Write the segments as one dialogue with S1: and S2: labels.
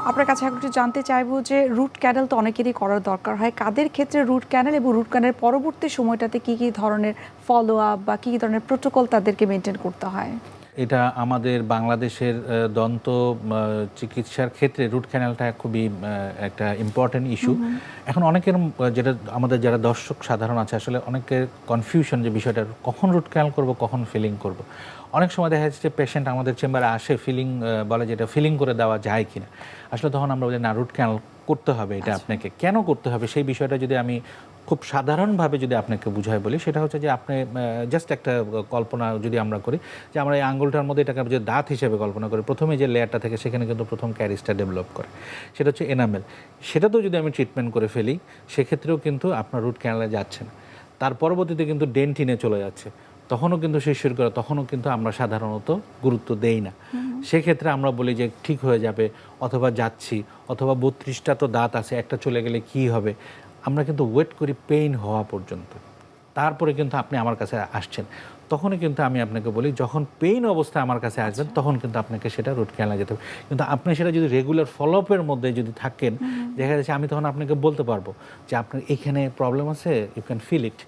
S1: আপনার কাছে একটু জানতে চাইবো যে রুট ক্যানাল তো অনেকেরই করার দরকার হয়, কাদের ক্ষেত্রে রুট ক্যানাল এবং রুট ক্যানালের পরবর্তী সময়টাতে কি কি ধরনের ফলো আপ বা কি কি ধরনের প্রোটোকল তাদেরকে মেনটেন করতে হয়?
S2: এটা আমাদের বাংলাদেশের দন্ত চিকিৎসার ক্ষেত্রে রুট ক্যানালটা খুবই একটা ইম্পর্টেন্ট ইস্যু। এখন অনেকের যেটা আমাদের যারা দর্শক সাধারণ আছে আসলে অনেকের কনফিউশন যে বিষয়টা কখন রুট ক্যানাল করব কখন ফিলিং করব। অনেক সময় দেখা যাচ্ছে যে পেশেন্ট আমাদের চেম্বারে আসে ফিলিং বলে যেটা ফিলিং করে দেওয়া যায় কিনা, আসলে তখন আমরা বলি না রুট ক্যানাল করতে হবে, এটা আপনাকে কেন করতে হবে সেই বিষয়টা যদি আমি খুব সাধারণভাবে যদি আপনাকে বুঝাই বলি, সেটা হচ্ছে যে আপনি জাস্ট একটা কল্পনা যদি আমরা করি যে আমরা এই আঙ্গুলটার মধ্যে এটাকে যে দাঁত হিসেবে কল্পনা করি, প্রথমে যে লেয়ারটা থেকে সেখানে কিন্তু প্রথম ক্যারিসটা ডেভেলপ করে, সেটা হচ্ছে এনামেল। সেটাতেও যদি আমি ট্রিটমেন্ট করে ফেলি সেক্ষেত্রেও কিন্তু আপনার রুট ক্যানালে যাচ্ছে না, তার পরবর্তীতে কিন্তু ডেন্টিনে চলে যাচ্ছে, তখনও কিন্তু শিশুর করে তখনও কিন্তু আমরা সাধারণত গুরুত্ব দেই না। সেক্ষেত্রে আমরা বলি যে ঠিক হয়ে যাবে, অথবা যাচ্ছি, অথবা 32টা তো দাঁত আছে, একটা চলে গেলে কি হবে। আমরা কিন্তু ওয়েট করি পেইন হওয়া পর্যন্ত, তারপরে কিন্তু আপনি আমার কাছে আসছেন, তখনই কিন্তু আমি আপনাকে বলি যখন পেইন অবস্থায় আমার কাছে আসবেন তখন কিন্তু আপনাকে সেটা রুট ক্যানালে যেতে হবে। কিন্তু আপনি সেটা যদি রেগুলার ফলোআপের মধ্যে যদি থাকেন, দেখা যাচ্ছে আমি তখন আপনাকে বলতে পারবো যে আপনার এখানে প্রবলেম আছে, ইউ ক্যান ফিল ইট,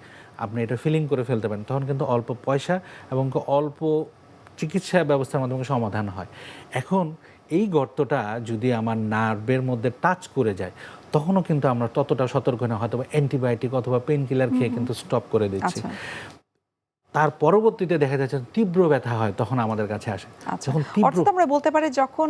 S2: আপনি এটা ফিলিং করে ফেলতে পারেন, তখন কিন্তু অল্প পয়সা এবং অল্প চিকিৎসা ব্যবস্থার মাধ্যমে সমাধান হয়। এখন এই গর্তটা যদি আমার নার্ভের মধ্যে টাচ করে যায় তখনও কিন্তু আমরা ততটা সতর্ক না, হয়তো অ্যান্টিবায়োটিক অথবা পেন কিলার খেয়ে কিন্তু স্টপ করে দিচ্ছি। তার পরবর্তীতে দেখা যাচ্ছে তীব্র ব্যথা হয়, তখন আমাদের কাছে আসে।
S1: যখন অর্থাৎ আমরা বলতে পারি যখন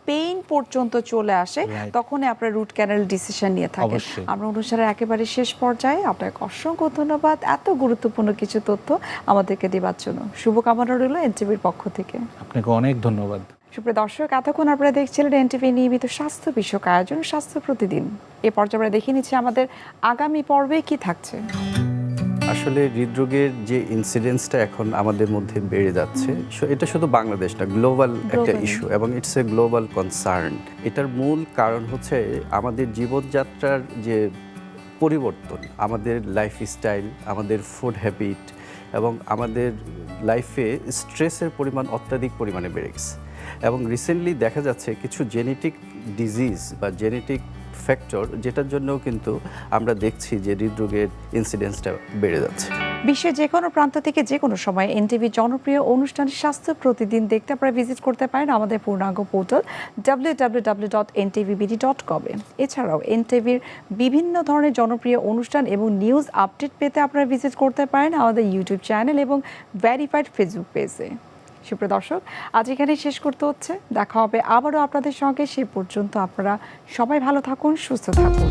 S1: পেইন পর্যন্ত চলে আসে তখনই আপনার রুট ক্যানাল ডিসিশন নিয়ে থাকেন। আমরা অনুষ্ঠানের একেবারে শেষ পর্যায়ে, আপনাকে অসংখ্য ধন্যবাদ এত গুরুত্বপূর্ণ কিছু তথ্য আমাদেরকে দেওয়ার জন্য। শুভকামনা রইল এনটিভির পক্ষ থেকে।
S2: আপনাকে অনেক ধন্যবাদ।
S1: সুপ্রিয় দর্শক, এতক্ষণ আপনারা দেখছিলেন এনটিভি নিয়মিত স্বাস্থ্য বিষয়ক আয়োজন স্বাস্থ্য প্রতিদিন। এ পর্যায়ে আমরা দেখে নিচ্ছি আমাদের আগামী পর্বে কি থাকছে।
S3: আসলে হৃদরোগের যে ইনসিডেন্সটা এখন আমাদের মধ্যে বেড়ে যাচ্ছে, এটা শুধু বাংলাদেশ না, গ্লোবাল একটা ইস্যু এবং ইটস এ গ্লোবাল কনসার্ন। এটার মূল কারণ হচ্ছে আমাদের জীবনযাত্রার যে পরিবর্তন, আমাদের লাইফস্টাইল, আমাদের ফুড হ্যাবিট এবং আমাদের লাইফে স্ট্রেসের পরিমাণ অত্যাধিক পরিমাণে বেড়ে গেছে। এবং রিসেন্টলি দেখা যাচ্ছে কিছু জেনেটিক ডিজিজ বা জেনেটিক ফ্যাক্টর, যেটার জন্যও কিন্তু আমরা দেখছি যে হৃদরোগের ইনসিডেন্সটা বেড়ে যাচ্ছে।
S1: বিশ্বের যে কোনো প্রান্ত থেকে যে কোনো সময় এনটিভির জনপ্রিয় অনুষ্ঠান স্বাস্থ্য প্রতিদিন দেখতে আপনারা ভিজিট করতে পারেন আমাদের পূর্ণাঙ্গ পোর্টাল www.ntvbd.com এ। এছাড়াও এনটিভির বিভিন্ন ধরনের জনপ্রিয় অনুষ্ঠান এবং নিউজ আপডেট পেতে আপনারা ভিজিট করতে পারেন আমাদের ইউটিউব চ্যানেল এবং ভেরিফাইড ফেসবুক পেজে। সুপ্রিয় দর্শক, আজ এখানেই শেষ করতে হচ্ছে, দেখা হবে আবারও আপনাদের সঙ্গে। সে পর্যন্ত আপনারা সবাই ভালো থাকুন, সুস্থ থাকুন।